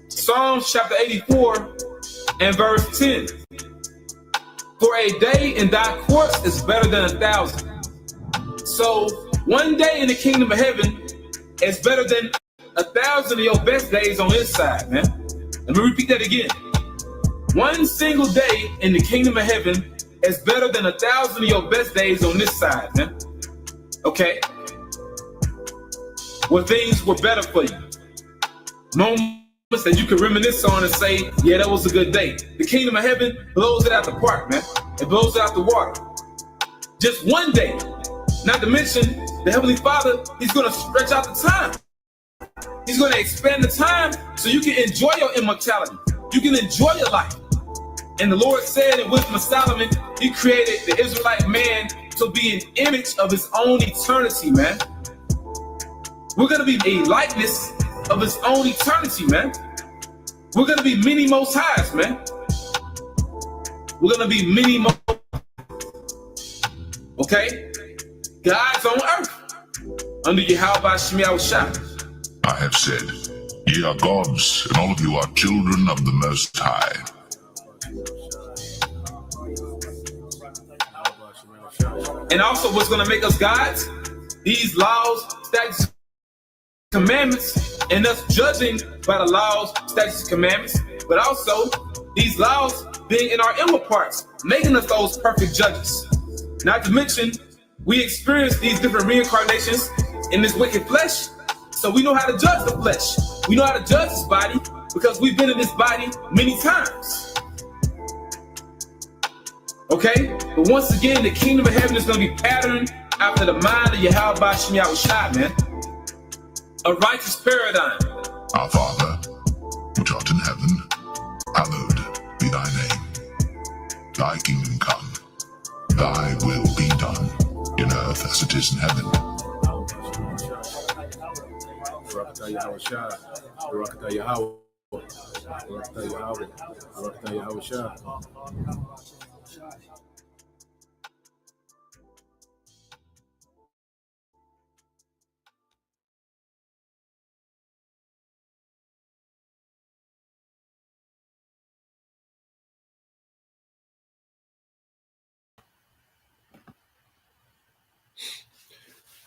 Psalms chapter 84 and verse 10. For a day in thy courts is better than 1,000. So one day in the kingdom of heaven is better than 1,000 of your best days on this side, man. Let me repeat that again. One single day in the kingdom of heaven is better than 1,000 of your best days on this side, man. Okay? Where things were better for you. Moments that you can reminisce on and say, yeah, that was a good day. The kingdom of heaven blows it out the park, man. It blows it out the water. Just one day. Not to mention, the Heavenly Father, He's going to stretch out the time. He's going to expand the time so you can enjoy your immortality. You can enjoy your life. And the Lord said in Wisdom of Solomon, He created the Israelite man to be an image of His own eternity, man. We're going to be a likeness of His own eternity, man. We're going to be many most highs, man. We're going to be many most. Okay? God's on earth under Yahweh Shemiah Shah. I have said, ye are gods, and all of you are children of the Most High. And also what's going to make us gods? These laws, statutes, commandments, and us judging by the laws, statutes, commandments, but also these laws being in our inward parts, making us those perfect judges. Not to mention, we experience these different reincarnations in this wicked flesh, so we know how to judge the flesh. We know how to judge this body because we've been in this body many times. Okay? But once again, the kingdom of heaven is going to be patterned after the mind of Yahweh Shemiah Shai, man. A righteous paradigm. Our Father, which art in heaven, hallowed be thy name. Thy kingdom come, thy will be done, in earth as it is in heaven.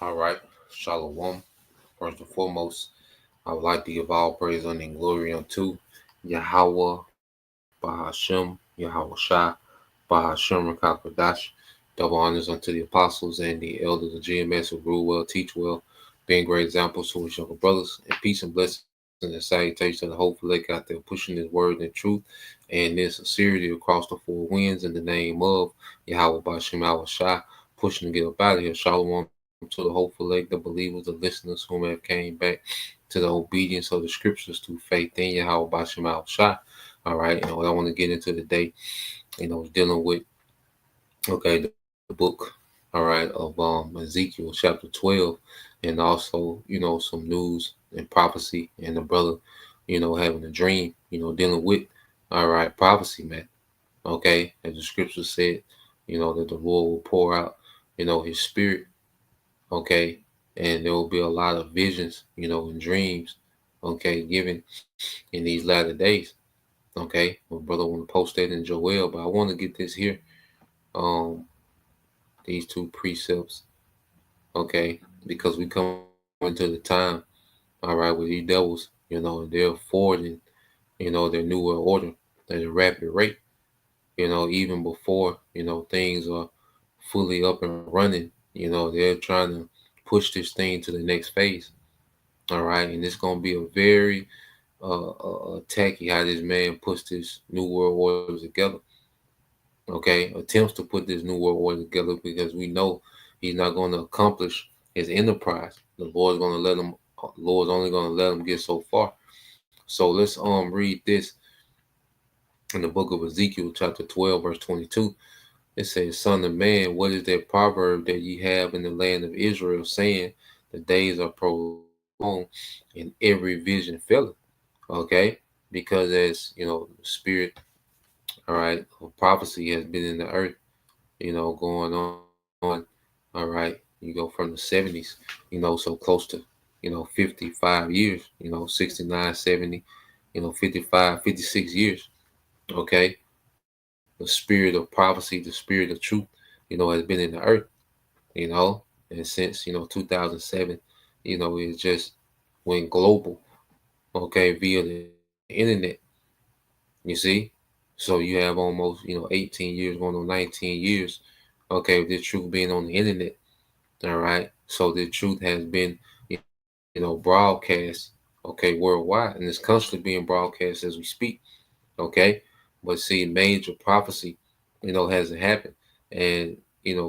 All right, Shalom. First and foremost, I would like to give all praise and glory unto Yahweh, Bahashem, Yahweh Shai, Bahashem Rakakadash. Double honors unto the apostles and the elders of GMS who rule well, teach well, being great examples to his younger brothers, and peace and blessings and salutation to the hopeful lake out there pushing his word and truth and this sincerity across the four winds in the name of Yahweh Bahashem, Yahweh Shai, pushing to get up out of here. Shalom to the hopeful lake, the believers, the listeners whom have came back to the obedience of the scriptures through faith in Yahweh Bahashem Yahweh Shai. All right, what I want to get into today, dealing with, the book, all right, of Ezekiel chapter 12, and also, some news and prophecy, and the brother, having a dream, dealing with, all right, prophecy, man. Okay, as the scripture said, that the Lord will pour out, his spirit. Okay, and there will be a lot of visions, and dreams, given in these latter days. Okay, my brother want to post that in Joel, but I want to get this here, these two precepts, because we come into the time, all right, with these devils, and they're forwarding, their new world order at a rapid rate, even before, things are fully up and running. They're trying to push this thing to the next phase. All right. And it's going to be a very tacky how this man puts this new world order together. Okay. Attempts to put this new world order together, because we know he's not going to accomplish his enterprise. The Lord's only going to let him get so far. So let's read this in the book of Ezekiel, chapter 12, verse 22. It says, Son of man, what is that proverb that ye have in the land of Israel, saying, the days are prolonged and every vision faileth? Okay, because as the spirit, all right, of prophecy has been in the earth, going on, all right. You go from the 70s, so close to 55 years, 69, 70, 55, 56 years. Okay, the spirit of prophecy, the spirit of truth, has been in the earth, you know, and since 2007, it just went global. Okay, via the internet. You see, so you have almost 18 years going on 19 years. Okay, the truth being on the internet. All right, so the truth has been broadcast. Okay, worldwide, and it's constantly being broadcast as we speak. Okay, but see, major prophecy, hasn't happened, and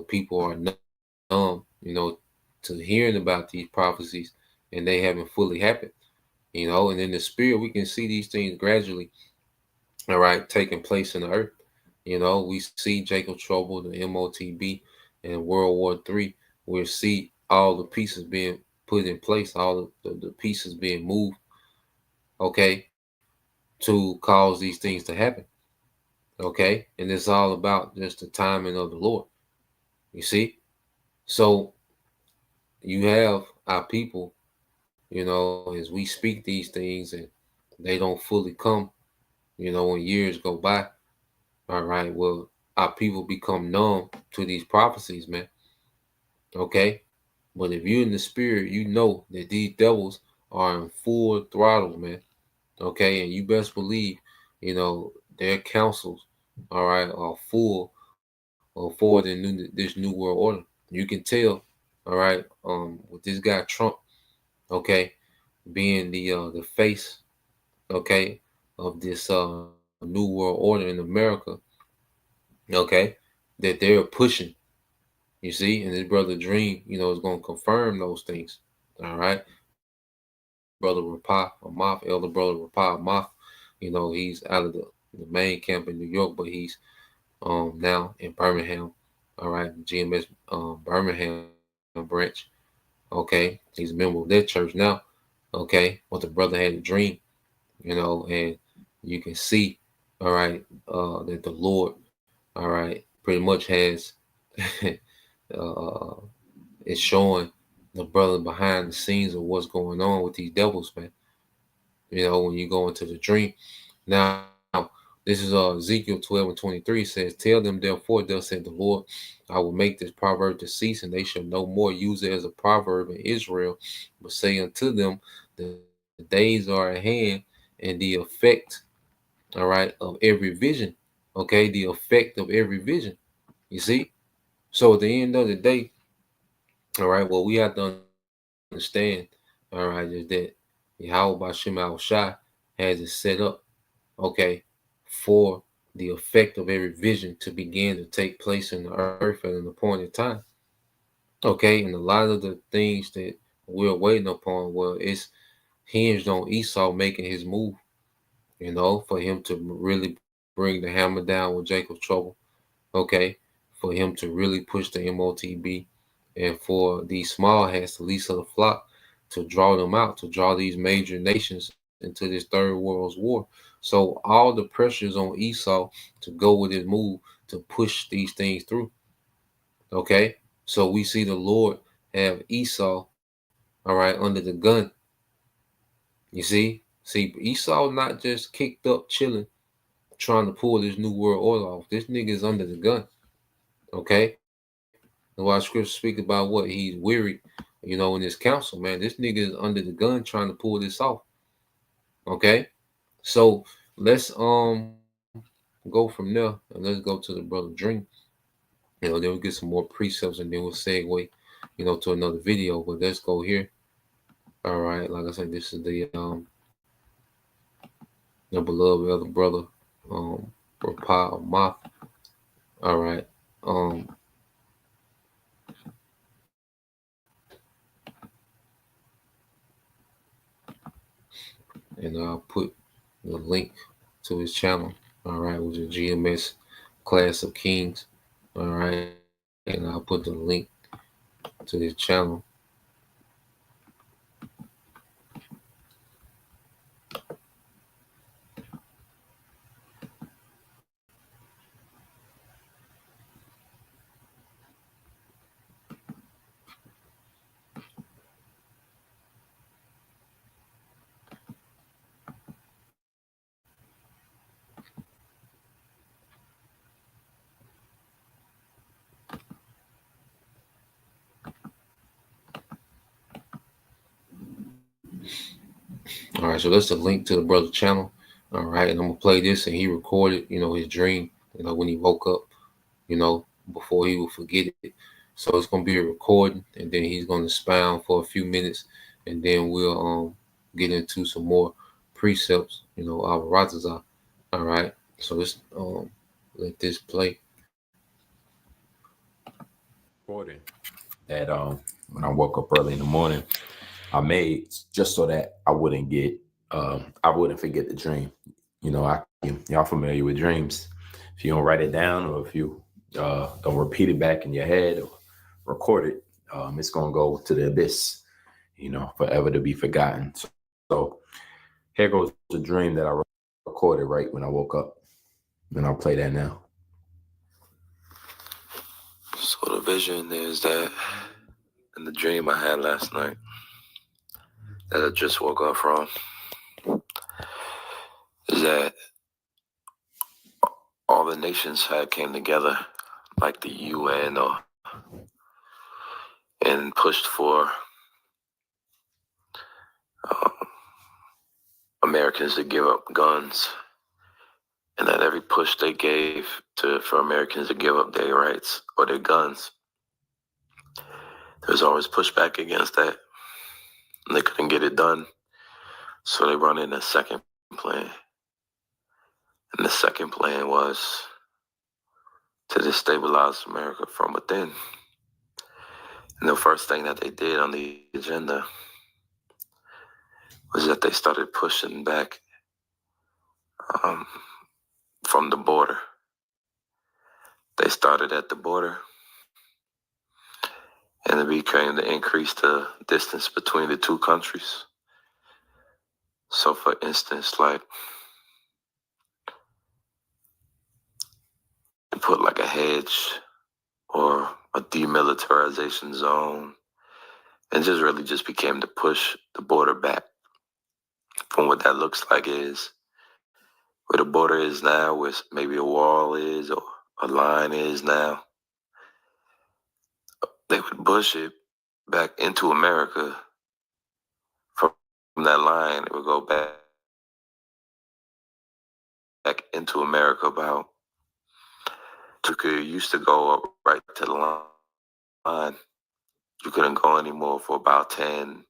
people are numb, to hearing about these prophecies, and they haven't fully happened. And in the spirit, we can see these things gradually, all right, taking place in the earth. We see Jacob Trouble, the MOTB, and World War III. We see all the pieces being put in place, all the pieces being moved, okay, to cause these things to happen, okay? And it's all about just the timing of the Lord, you see? So you have our people, as we speak these things and they don't fully come, when years go by, all right, well, our people become numb to these prophecies, man, okay? But if you're in the spirit, you know that these devils are in full throttle, man, okay? And you best believe, their counsels, all right, are full for this new world order. You can tell, all right, with this guy Trump, okay, being the face, okay, of this new world order in America, okay, that they're pushing. You see, and his brother Dream, is going to confirm those things. All right, brother Rapah Amath, elder brother Rapah Amath, he's out of the main camp in New York, but he's now in Birmingham. All right, GMS Birmingham branch. Okay, he's a member of that church now. Okay, but the brother had a dream, and you can see, all right, that the Lord, all right, pretty much has uh is showing the brother behind the scenes of what's going on with these devils, man. When you go into the dream. Now, this is Ezekiel 12:23 says, "Tell them therefore, thus said the Lord, I will make this proverb to cease, and they shall no more use it as a proverb in Israel, but say unto them, the days are at hand, and the effect, all right, of every vision." Okay, the effect of every vision. You see? So at the end of the day, all right, what we have to understand, all right, is that Yahweh Bashim Al Shai has it set up, okay, for the effect of every vision to begin to take place in the earth at an appointed time. Okay, and a lot of the things that we're waiting upon, well, it's hinged on Esau making his move, for him to really bring the hammer down with Jacob's trouble. Okay, for him to really push the MOTB, and for these small hats, the least of the flock, to draw them out, to draw these major nations into this third world's war. So all the pressures on Esau to go with his move to push these things through. Okay, so we see the Lord have Esau, all right, under the gun. You see, Esau not just kicked up, chilling, trying to pull this new world order off. This nigga is under the gun. Okay, and while scripture speak about what he's weary, in his counsel, man, this nigga is under the gun trying to pull this off. Okay, so let's go from there and let's go to the brother Dream. Then we'll get some more precepts and then we'll segue, to another video. But let's go here. All right, like I said, this is the beloved other brother, Rapah Amath. All right. And I'll put the link to his channel. All right, which is GMS Class of Kings. All right, and I'll put the link to his channel. All right, so that's the link to the brother channel. All right, and I'm gonna play this, and he recorded, his dream, when he woke up, before he would forget it. So it's gonna be a recording, and then he's gonna expound for a few minutes, and then we'll get into some more precepts, our Ratazah. All right, so let's let this play. Recording that when I woke up early in the morning, I made just so that I wouldn't forget the dream. Y'all familiar with dreams. If you don't write it down, or if you don't repeat it back in your head or record it, it's gonna go to the abyss, forever to be forgotten. So here goes the dream that I recorded right when I woke up. And I'll play that now. So the vision is that in the dream I had last night that I just woke up from is that all the nations had came together, like the UN, and pushed for Americans to give up guns, and that every push they gave for Americans to give up their rights or their guns, there's always pushback against that, and they couldn't get it done, so they brought in a second plan. And the second plan was to destabilize America from within. And the first thing that they did on the agenda was that they started pushing back from the border. They started at the border, and it became to increase the distance between the two countries. So, for instance, like, put like a hedge or a demilitarization zone, and just really just became to push the border back from what that looks like is where the border is now, where maybe a wall is or a line is now. They would push it back into America. From that line, it would go back into America about, you used to go up right to the line. You couldn't go anymore for about 10,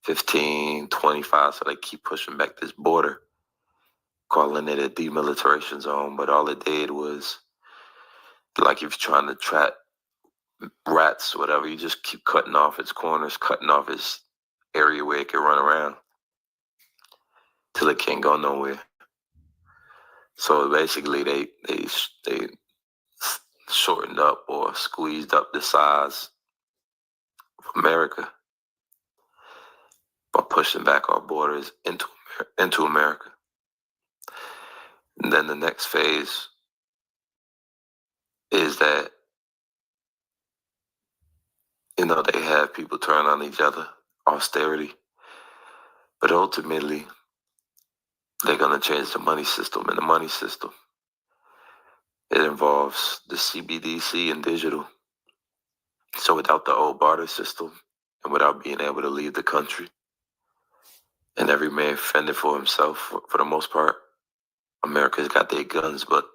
15, 25, so they keep pushing back this border, calling it a demilitarization zone, but all it did was, like if you're trying to trap rats, whatever, you just keep cutting off its corners, cutting off its area where it can run around till it can't go nowhere. So basically they shortened up or squeezed up the size of America by pushing back our borders into America. And then the next phase is that, they have people turn on each other, austerity, but ultimately they're going to change the money system. And the money system, it involves the CBDC and digital. So without the old barter system and without being able to leave the country, and every man fending for himself for the most part, America's got their guns, but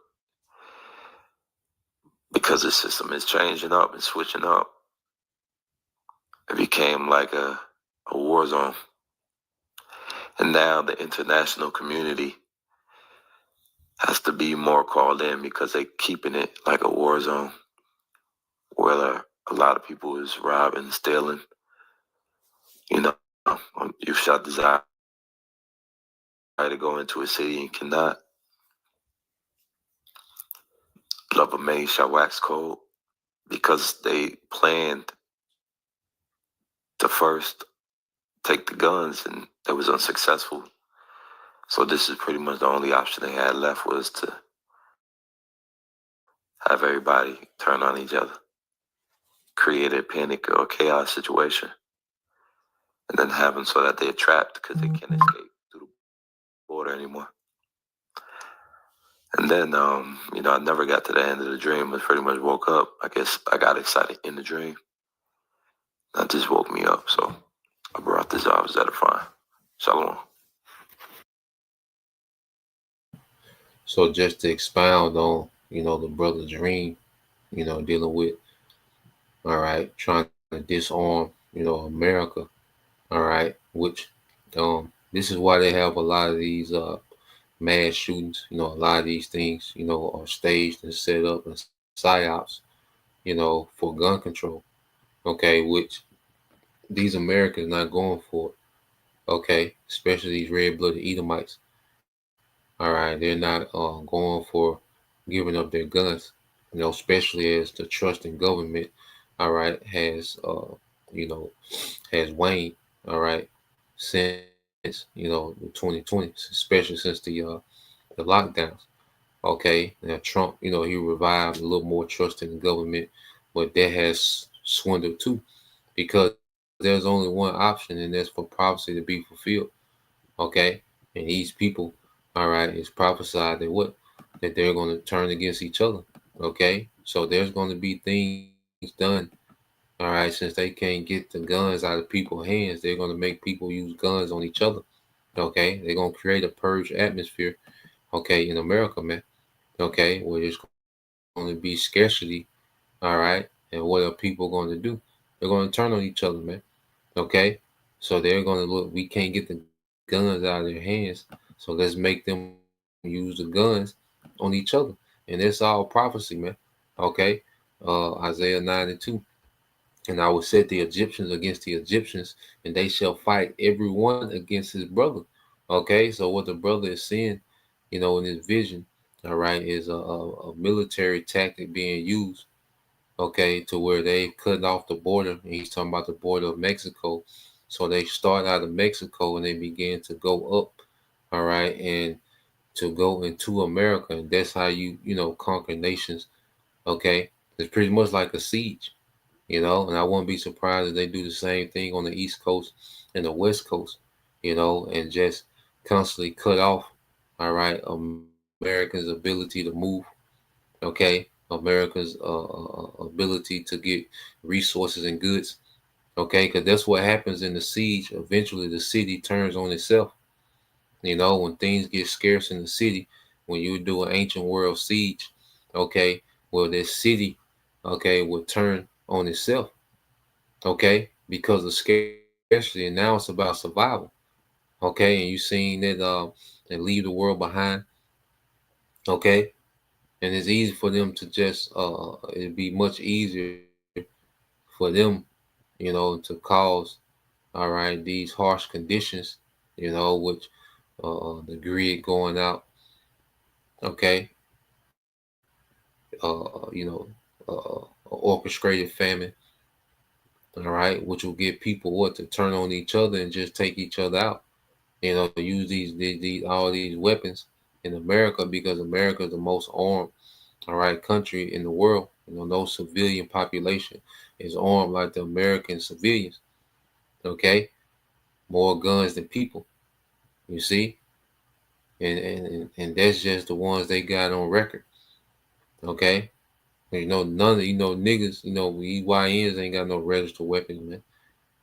because the system is changing up and switching up, it became like a war zone. And now the international community has to be more called in because they're keeping it like a war zone where a lot of people is robbing, stealing. You shot desire to go into a city and cannot. Love of many shall wax cold, because they planned to first take the guns and it was unsuccessful. So this is pretty much the only option they had left, was to have everybody turn on each other, create a panic or chaos situation, and then have them so that they're trapped because they can't escape through the border anymore. And then, I never got to the end of the dream. I pretty much woke up. I guess I got excited in the dream. That just woke me up. So I brought this out. Is that fine? Shalom. So just to expound on, the brother Dream, dealing with, all right, trying to disarm, America, all right, which this is why they have a lot of these mass shootings, a lot of these things, are staged and set up and psyops, for gun control. Okay, which these Americans not going for it. Okay, especially these red-blooded Edomites. All right, they're not going for giving up their guns. Especially as the trust in government, all right, you know, has waned. All right, since the 2020, especially since the lockdowns. Okay, now Trump, he revived a little more trust in the government, but that has swindled too, because there's only one option, and that's for prophecy to be fulfilled. Okay, and these people, all right, is prophesied that they're going to turn against each other. Okay, so there's going to be things done. All right, since they can't get the guns out of people's hands, they're going to make people use guns on each other. Okay, they're going to create a purge atmosphere. Okay, in America, man. Okay, where there's going to be scarcity. All right, and what are people going to do? They're going to turn on each other, man. Okay, so they're going to look. We can't get the guns out of their hands, so let's make them use the guns on each other, and it's all prophecy, man. Okay, Isaiah 9:2. And I will set the Egyptians against the Egyptians, and they shall fight everyone against his brother. Okay, so what the brother is seeing, in his vision, all right, is a military tactic being used, okay, to where they cut off the border. And he's talking about the border of Mexico. So they start out of Mexico and they begin to go up, all right, and to go into America. And that's how you conquer nations, okay? It's pretty much like a siege, and I wouldn't be surprised if they do the same thing on the East Coast and the West Coast, and just constantly cut off, all right, Americans' ability to move, okay, America's ability to get resources and goods, okay, because that's what happens in the siege. Eventually, the city turns on itself. When things get scarce in the city, when you do an ancient world siege, okay, well, this city, okay, will turn on itself, okay, because of scarcity, and now it's about survival, okay, and you seen that and leave the world behind, okay, and it's easy for them to just it'd be much easier for them, to cause, all right, these harsh conditions, which the grid going out, okay, orchestrated famine, all right, which will get people to turn on each other and just take each other out. Use these all these weapons in America, because America is the most armed, all right, country in the world. No civilian population is armed like the American civilians. Okay, more guns than people. You see, and that's just the ones they got on record. Okay, none of niggas. We YNs ain't got no registered weapons, man.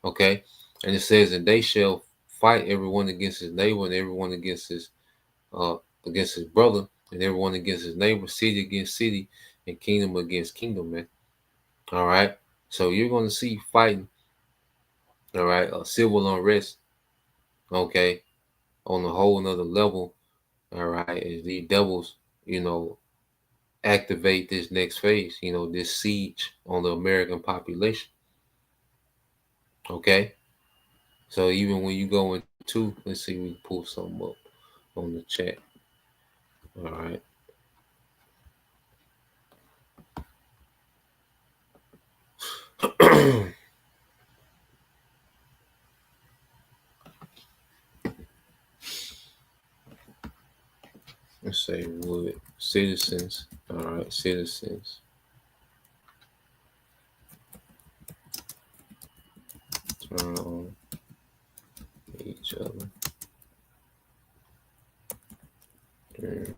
Okay, and it says, and they shall fight everyone against his neighbor, and everyone uh against his brother, and everyone against his neighbor, city against city, and kingdom against kingdom, man. All right. So you're going to see fighting, all right, civil unrest, okay, on a whole another level, all right, as these devils, you know, activate this next phase, this siege on the American population, okay? So even when you go into, let's see, we can pull something up on the chat, all right. Let's say would citizens, all right, citizens turn on each other during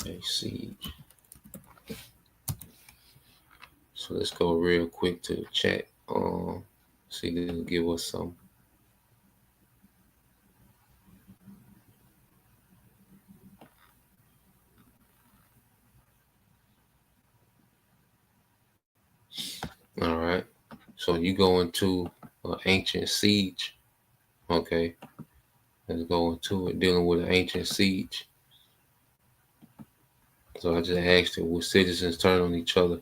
a siege. So let's go real quick to the chat. See, they'll give us some. So you go into an ancient siege. Okay, let's go into it, dealing with an ancient siege. So I just asked it, will citizens turn on each other?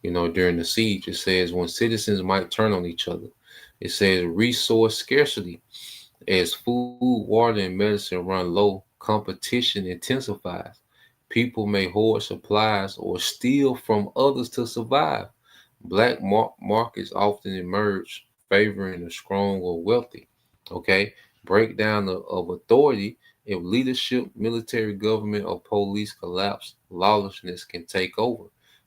During the siege, it says when citizens might turn on each other. It says resource scarcity. As food, water, and medicine run low, competition intensifies. People may hoard supplies or steal from others to survive. Black markets often emerge, favoring the strong or wealthy. Okay, breakdown of authority. If leadership, military, government, or police collapse, lawlessness can take over.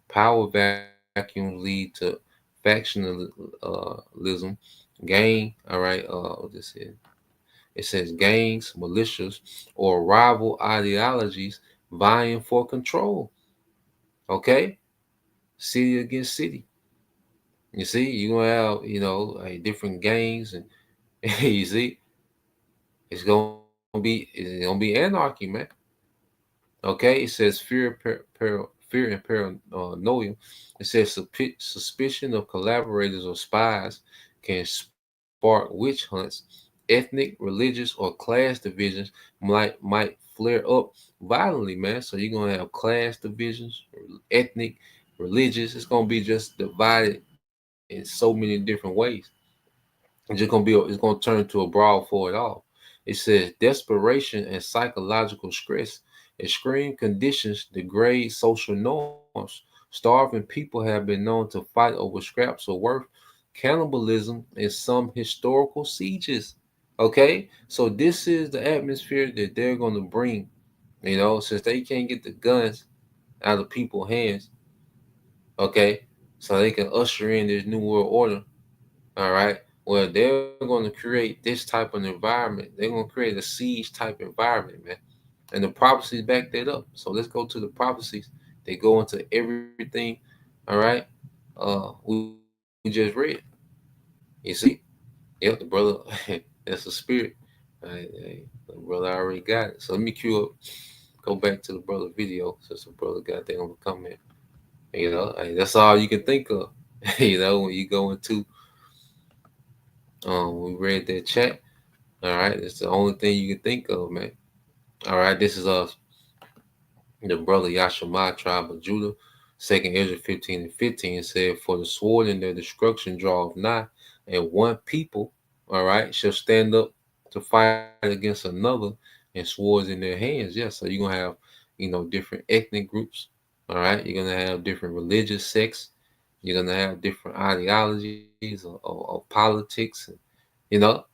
Power vacuums lead to factionalism, gang. All right, what this is. It says gangs, militias, or rival ideologies vying for control. Okay, city against city. You see, you're gonna have different gangs, and you see, it's gonna be anarchy, man. Okay, it says fear and paranoia. It says suspicion of collaborators or spies can spark witch hunts. Ethnic, religious, or class divisions might flare up violently, man. So you're gonna have class divisions, ethnic, religious. It's gonna be just divided in so many different ways. It's gonna turn into a brawl for it all. It says desperation and psychological stress. Extreme conditions degrade social norms. Starving people have been known to fight over scraps of worth. Cannibalism in some historical sieges. Okay, so this is the atmosphere that they're gonna bring. Since they can't get the guns out of people's hands. Okay, so they can usher in this new world order. All right. Well, they're going to create this type of environment. They're going to create a siege type environment, man. And the prophecies back that up. So let's go to the prophecies. They go into everything. All right. We just read. You see? Yep, the brother. That's a spirit. Hey, the brother already got it. So let me cue up. Go back to the brother video since the brother got there on the comment. Hey, that's all you can think of. When you go into we read that chat. All right, it's the only thing you can think of, man. All right, this is the brother Yashima, tribe of Judah. Second Ezra 15:15 said, "For the sword in their destruction draweth nigh, and one people, all right, shall stand up to fight against another, and swords in their hands." Yeah, so you're gonna have, different ethnic groups. All right, you're gonna have different religious sects. You're gonna have different ideologies of politics, and you know,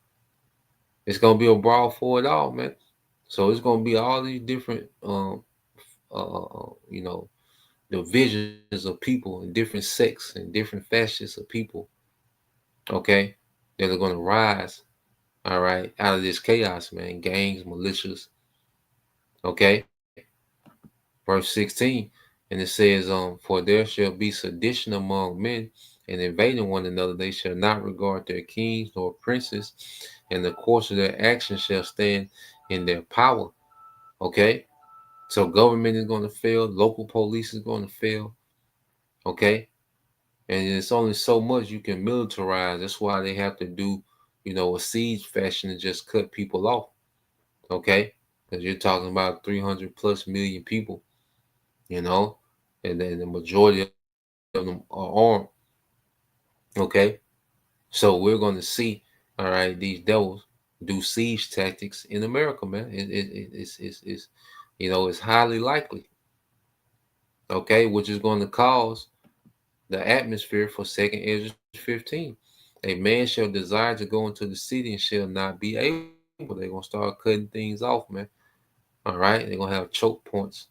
it's gonna be a brawl for it all, man. So it's gonna be all these different divisions of people and different sects and different fascists of people, okay, that are gonna rise, all right, out of this chaos, man. Gangs, militias, okay. Verse 16, and it says, for there shall be sedition among men, and invading one another, they shall not regard their kings nor princes, and the course of their actions shall stand in their power. Okay, so government is going to fail, local police is going to fail. Okay, and it's only so much you can militarize. That's why they have to do, a siege fashion and just cut people off. Okay, because you're talking about 300 plus million people, you know, and then the majority of them are armed. Okay, so we're going to see, all right, these devils do siege tactics in America, man. It's highly likely. Okay, which is going to cause the atmosphere for Second Ezra 15. A man shall desire to go into the city and shall not be able. They're gonna start cutting things off, man. All right, they're gonna have choke points.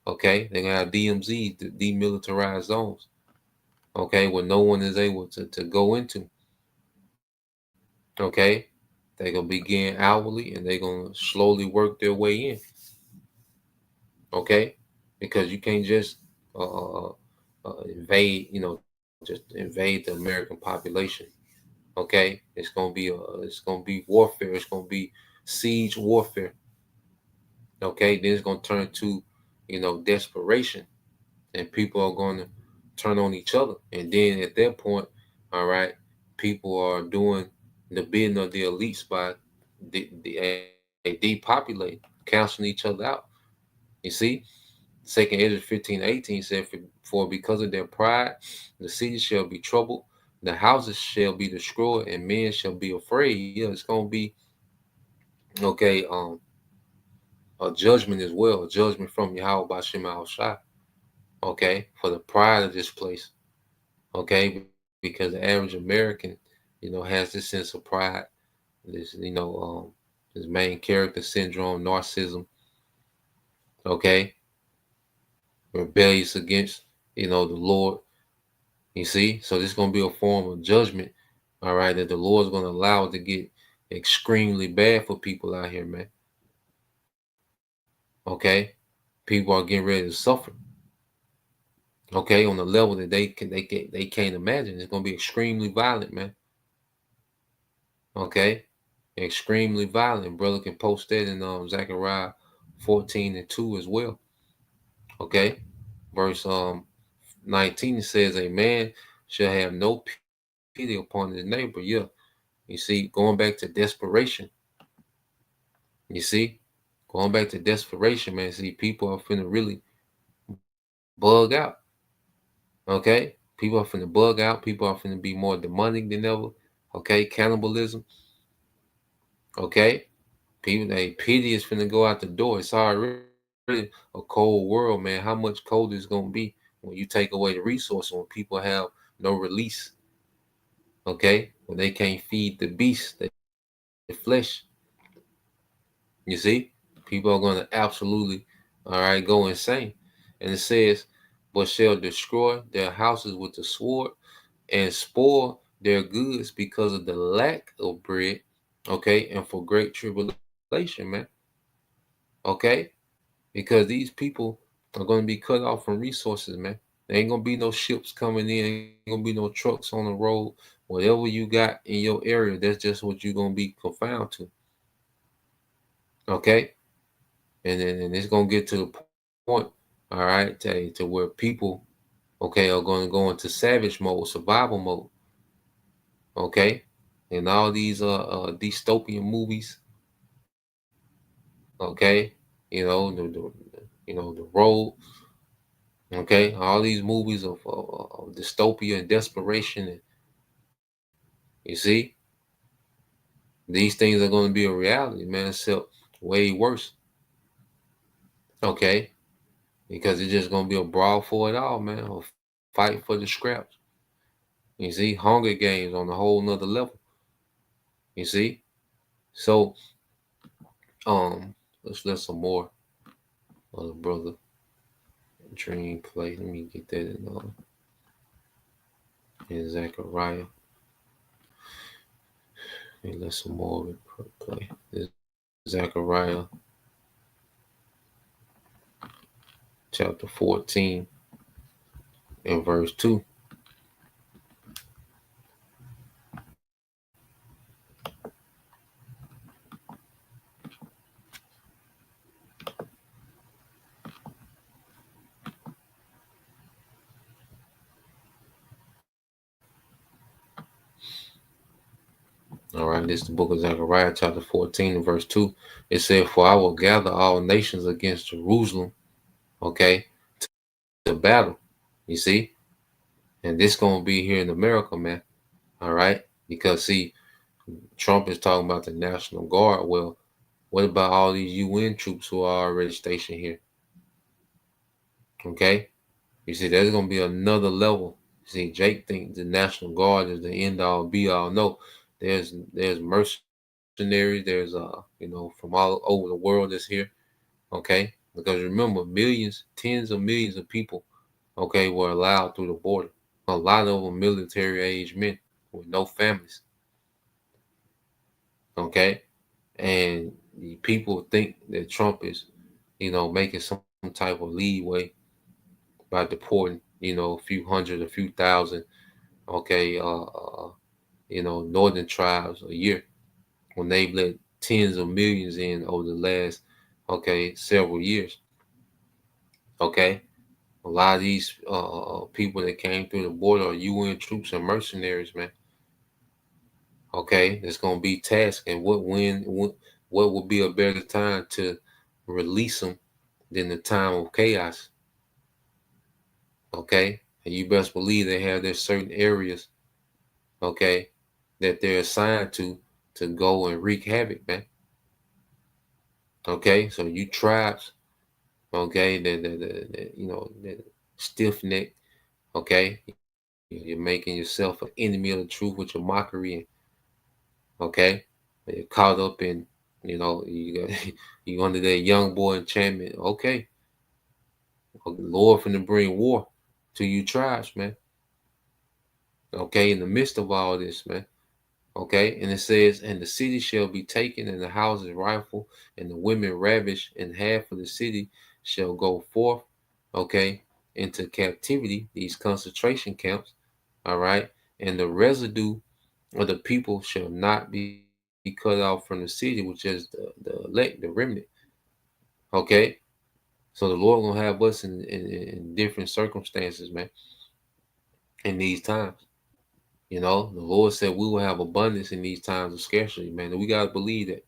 Okay, they're gonna have DMZs, the demilitarized zones. Okay, where no one is able to go into. Okay, they're gonna begin hourly and they're gonna slowly work their way in. Okay, because you can't just invade, just invade the American population. Okay, it's gonna be warfare. It's gonna be siege warfare. Okay, then it's gonna turn to desperation, and people are gonna turn on each other. And then at that point, All right, people are doing the bidding of the elites by depopulating, canceling each other out. You see, Second Ezra 15:18 said, for because of their pride, the city shall be troubled, the houses shall be destroyed, and men shall be afraid. Yeah, it's gonna be okay. A judgment as well, a judgment from Yahweh by Shema Shai. Okay, for the pride of this place. Okay, because the average American, has this sense of pride, this, this main character syndrome, narcissism. Okay, rebellious against, the Lord. You see, so this is gonna be a form of judgment. All right, that the Lord's gonna allow it to get extremely bad for people out here, man. Okay, people are getting ready to suffer. Okay, on a level that they can't imagine. It's gonna be extremely violent, man. Okay, extremely violent. Brother can post that in Zechariah 14:2 as well. Okay, verse 19 says, a man shall have no pity upon his neighbor. Yeah, you see, going back to desperation. You see, going back to desperation, man. See, people are finna really bug out. Okay, people are finna bug out. People are finna be more demonic than ever. Okay, cannibalism. Okay, people, they pity is finna go out the door. It's already a cold world, man. How much colder it's gonna be when you take away the resource, when people have no release? Okay, when they can't feed the beast, the flesh. You see, people are gonna absolutely, all right, go insane. And it says, but shall destroy their houses with the sword and spoil their goods because of the lack of bread. Okay, and for great tribulation, man. Okay, because these people are going to be cut off from resources, man. There ain't going to be no ships coming in, ain't going to be no trucks on the road. Whatever you got in your area, that's just what you're going to be confined to. Okay, and it's going to get to the point, all right, to where people, okay, are going to go into savage mode, survival mode. Okay, and all these dystopian movies. Okay, the road. Okay, all these movies of dystopia and desperation, and you see, these things are going to be a reality, man. Except way worse. Okay, because it's just going to be a brawl for it all, man. A fight for the scraps. You see, Hunger Games on a whole nother level. You see, so let's let some more of the brother Dream play. Let me get that in Zechariah. And let some more of it play. This Zechariah chapter 14 and verse 2. All right, this is the book of Zechariah, chapter 14 and verse 2. It said, for I will gather all nations against Jerusalem, okay, to battle. You see? And this going to be here in America, man. All right? Because, see, Trump is talking about the National Guard. Well, what about all these UN troops who are already stationed here? Okay? You see, there's going to be another level. See, Jake thinks the National Guard is the end all be all. No, there's mercenaries. There's from all over the world that's here. Okay, because remember, millions, tens of millions of people, okay, were allowed through the border. A lot of them military age men with no families. Okay, and the people think that Trump is, making some type of leeway by deporting, a few hundred, a few thousand, okay, northern tribes a year, when they've let tens of millions in over the last, okay, several years. Okay, A lot of these people that came through the border are UN troops and mercenaries, man. Okay, it's gonna be tasked, and what would be a better time to release them than the time of chaos? Okay, and you best believe they have their certain areas, okay, that they're assigned to go and wreak havoc, man. Okay, so you tribes, okay, the stiff neck, okay, you're making yourself an enemy of the truth with your mockery, and okay, you're caught up in, you got you under that young boy enchantment. Okay, Lord finna bring war to you tribes, man. Okay, in the midst of all this, man. Okay, and it says, and the city shall be taken, and the houses rifled, and the women ravished, and half of the city shall go forth, okay, into captivity, these concentration camps, all right, and the residue of the people shall not be cut off from the city, which is the elect, the remnant, okay. So the Lord gonna have us in different circumstances, man, in these times. The Lord said we will have abundance in these times of scarcity, man. And we gotta believe that.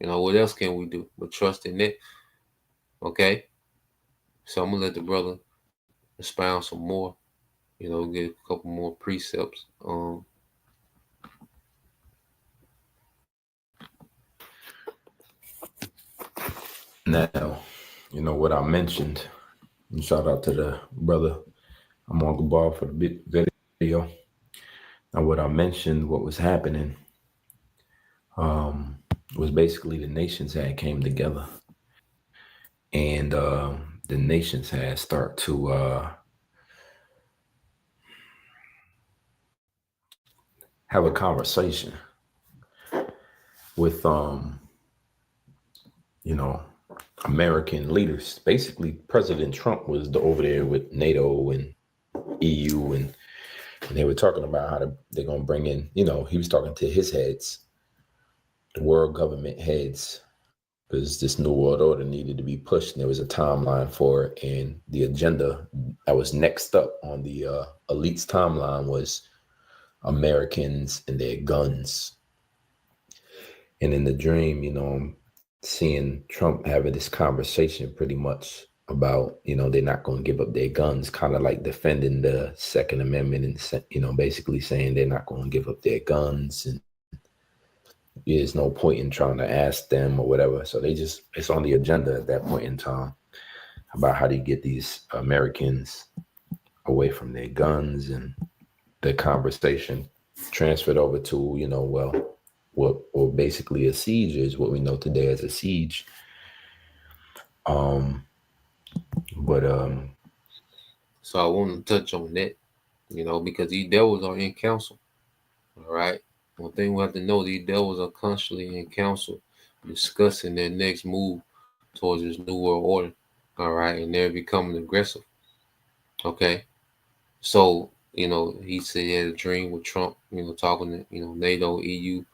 What else can we do but trust in it? Okay. So I'm gonna let the brother expound some more, get a couple more precepts. Now, what I mentioned, and shout out to the brother I'm on the ball for the big video. Now, what I mentioned, what was happening, was basically the nations had came together, and the nations had start to have a conversation with American leaders. Basically, President Trump was over there with NATO and EU, and they were talking about how they're going to bring in, he was talking to his heads, the world government heads, because this new world order needed to be pushed, and there was a timeline for it. And the agenda that was next up on the elite's timeline was Americans and their guns. And in the dream, I'm seeing Trump having this conversation pretty much about, they're not going to give up their guns, kind of like defending the Second Amendment and, basically saying they're not going to give up their guns, and there's no point in trying to ask them or whatever. So it's on the agenda at that point in time about how do you get these Americans away from their guns, and the conversation transferred over to, what basically a siege is, what we know today as a siege. So I want to touch on that, because these devils are in council. All right. One thing we have to know, these devils are constantly in council discussing their next move towards this new world order. All right. And they're becoming aggressive. Okay. So, he said he had a dream with Trump, talking to, NATO, EU,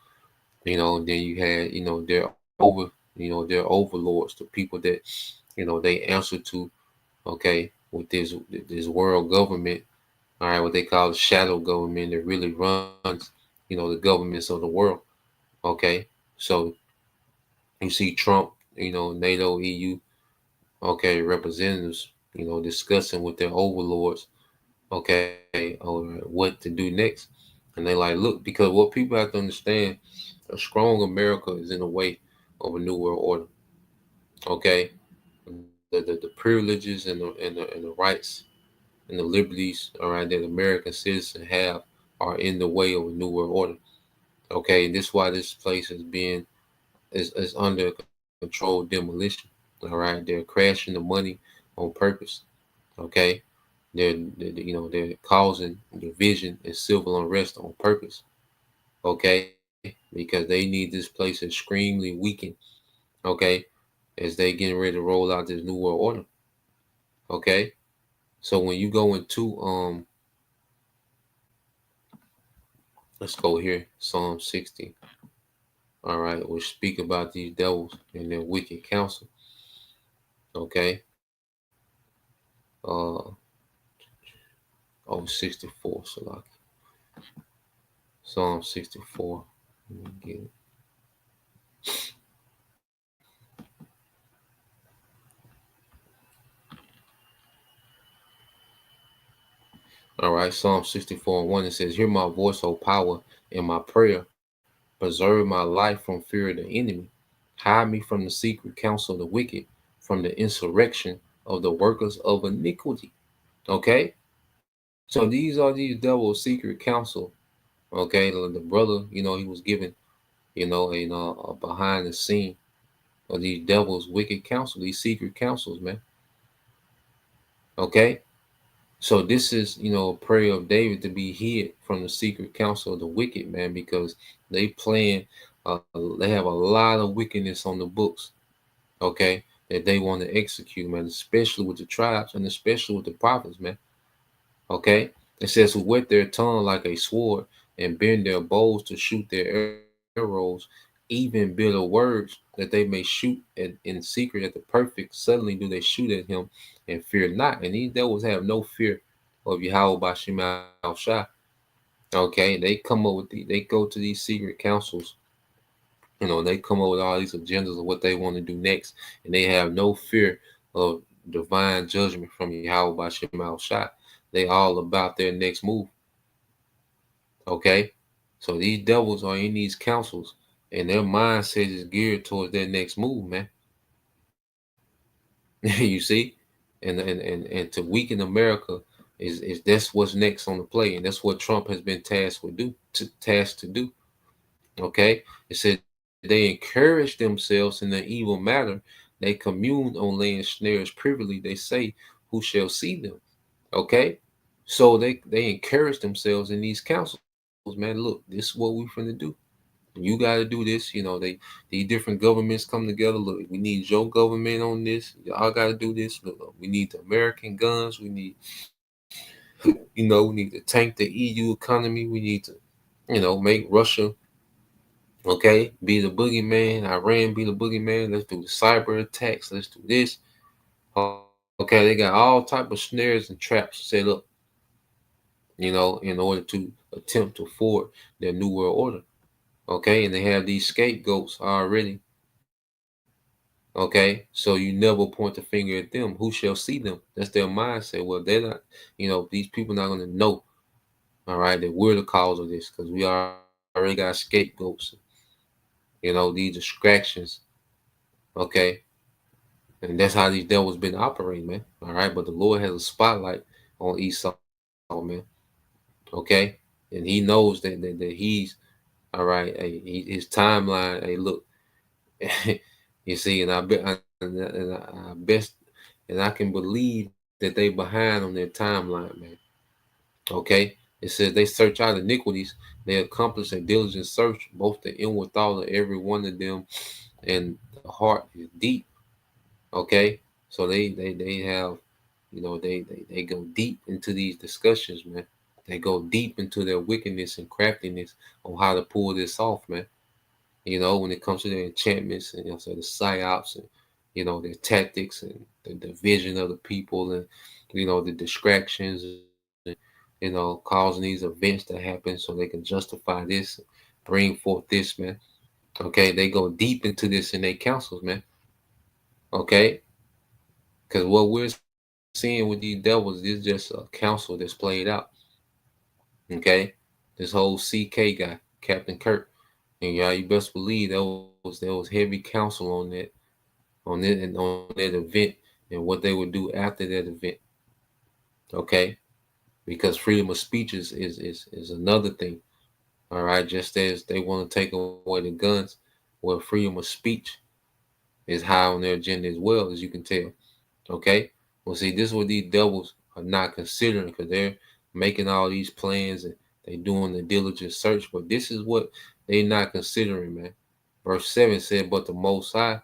and then you had, their overlords, the people that, they answer to, okay, with this world government, all right, what they call the shadow government that really runs, the governments of the world. Okay. So you see Trump, NATO, EU, okay, representatives, discussing with their overlords, okay, what to do next. And they like, look, because what people have to understand, a strong America is in the way of a new world order. Okay. The privileges and the rights and the liberties, all right, that American citizens have are in the way of a new world order. Okay, and this is why this place is under controlled demolition. All right, they're crashing the money on purpose. Okay, they're causing division and civil unrest on purpose. Okay, because they need this place extremely weakened. Okay, as they getting ready to roll out this new world order. Okay, so when you go into let's go here, Psalm 60. All right, we'll speak about these devils and their wicked counsel. Okay. Oh, 64. So like Psalm 64. Let me get it. All right, Psalm 64 and 1, it says, Hear my voice, O power, in my prayer. Preserve my life from fear of the enemy. Hide me from the secret counsel of the wicked, from the insurrection of the workers of iniquity. Okay? So these are these devil's secret counsel. Okay? The brother, he was given, a behind the scene of these devil's wicked counsel, these secret counsels, man. Okay? So this is, a prayer of David to be hid from the secret counsel of the wicked, man, because they have a lot of wickedness on the books, okay, that they want to execute, man, especially with the tribes and especially with the prophets, man. Okay, it says who whet their tongue like a sword and bend their bows to shoot their arrows, even bitter words that they may shoot in secret at the perfect. Suddenly do they shoot at him and fear not. And these devils have no fear of Yahweh by Shemal Shah. Okay, they come up with they go to these secret councils. They come up with all these agendas of what they want to do next, and they have no fear of divine judgment from Yahweh by Shemal Shah. They all about their next move. Okay, so these devils are in these councils, and their mindset is geared towards their next move, man. You see, and to weaken America is that's what's next on the play, and that's what Trump has been tasked to do. Okay, it said they encourage themselves in the evil matter. They commune on laying snares privily. They say, "Who shall see them?" Okay, so they encourage themselves in these councils, man. Look, this is what we finna do. You got to do this. These different governments come together. Look, we need your government on this. Y'all got to do this. Look, we need the American guns. We need to tank the EU economy. We need to, make Russia, okay, be the boogeyman. Iran be the boogeyman. Let's do the cyber attacks. Let's do this. Okay, they got all type of snares and traps set up, in order to attempt to forward their new world order. Okay, and they have these scapegoats already. Okay, so you never point the finger at them. Who shall see them? That's their mindset. Well, they're not, these people not going to know, all right, that we're the cause of this because we already got scapegoats, these distractions. Okay, and that's how these devils been operating, man. All right, but the Lord has a spotlight on Esau, man. Okay, and he knows that he's all right. His timeline. Hey, look, you see, and I bet, and I best, and I can believe that they behind on their timeline, man. Okay, it says they search out iniquities. They accomplish a diligent search, both the inward thought of every one of them, and the heart is deep. Okay, so they have, they go deep into these discussions, man. They go deep into their wickedness and craftiness on how to pull this off, man. When it comes to their enchantments and so the psyops and their tactics and the division of the people and the distractions and causing these events to happen so they can justify this, bring forth this, man. Okay, they go deep into this in their councils, man. Okay, because what we're seeing with these devils is just a council that's played out. Okay, this whole CK guy, Captain Kirk, and yeah, you best believe there was heavy counsel on that and on that event and what they would do after that event. Okay, because freedom of speech is another thing. All right, just as they want to take away the guns, well, freedom of speech is high on their agenda as well, as you can tell. Okay, well, see, this is what these devils are not considering because they're making all these plans and they doing the diligent search, but this is what they not considering, man. Verse 7 said, But the Most High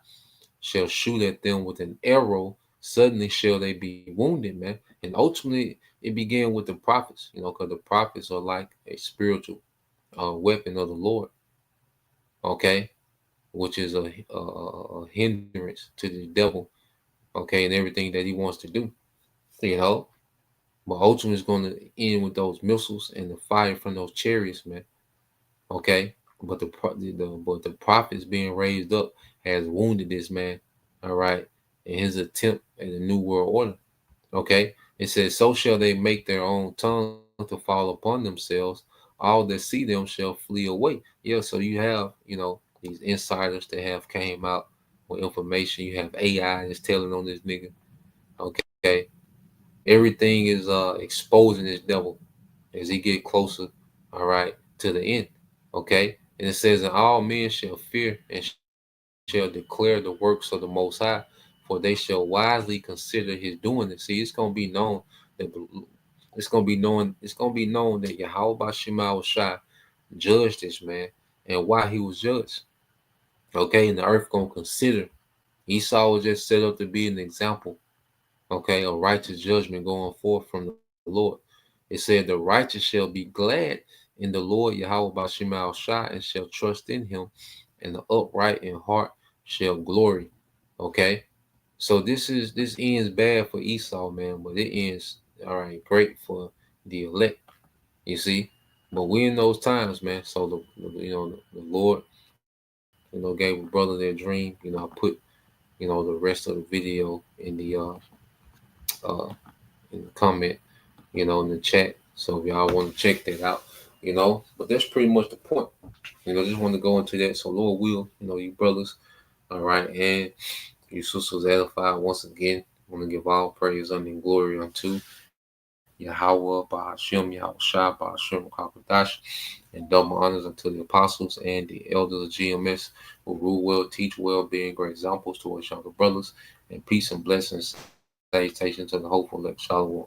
shall shoot at them with an arrow. Suddenly shall they be wounded, man. And ultimately, it began with the prophets, because the prophets are like a spiritual weapon of the Lord, okay, which is a hindrance to the devil, okay, and everything that he wants to do, you know. But ultimately, it's going to end with those missiles and the fire from those chariots, man. Okay, but the prophets being raised up has wounded this man. All right, in his attempt at the new world order. Okay, it says, "So shall they make their own tongue to fall upon themselves. All that see them shall flee away." Yeah, so you have these insiders that have came out with information. You have AI that's telling on this nigga. Okay, everything is exposing this devil as he get closer, all right, to the end. Okay, and it says, "And all men shall fear and shall declare the works of the Most High, for they shall wisely consider his doing it." See, it's gonna be known that it's gonna be known that Yahweh Shema Shai judged this man and why he was judged. Okay, and the earth gonna consider Esau was just set up to be an example, okay, of righteous judgment going forth from the Lord. It said, "The righteous shall be glad in the Lord Yahweh Bashim Shai and shall trust in him, and the upright in heart shall glory." Okay, so this ends bad for Esau, man, but it ends all right, great for the elect. You see, but we in those times, man. So the Lord, gave a brother their dream. I put the rest of the video uh in the comment, in the chat. So if y'all want to check that out, but that's pretty much the point. Just want to go into that. So Lord will, you brothers, all right, and you sisters edified once again. I want to give all praise and glory unto Yahweh, Bahashem, Yahweh Shai, Bahashem, Kakadash, and double honors unto the apostles and the elders of GMS who rule well, teach well, being great examples to us younger brothers, and peace and blessings, salutations to the hopeful, like Shalom.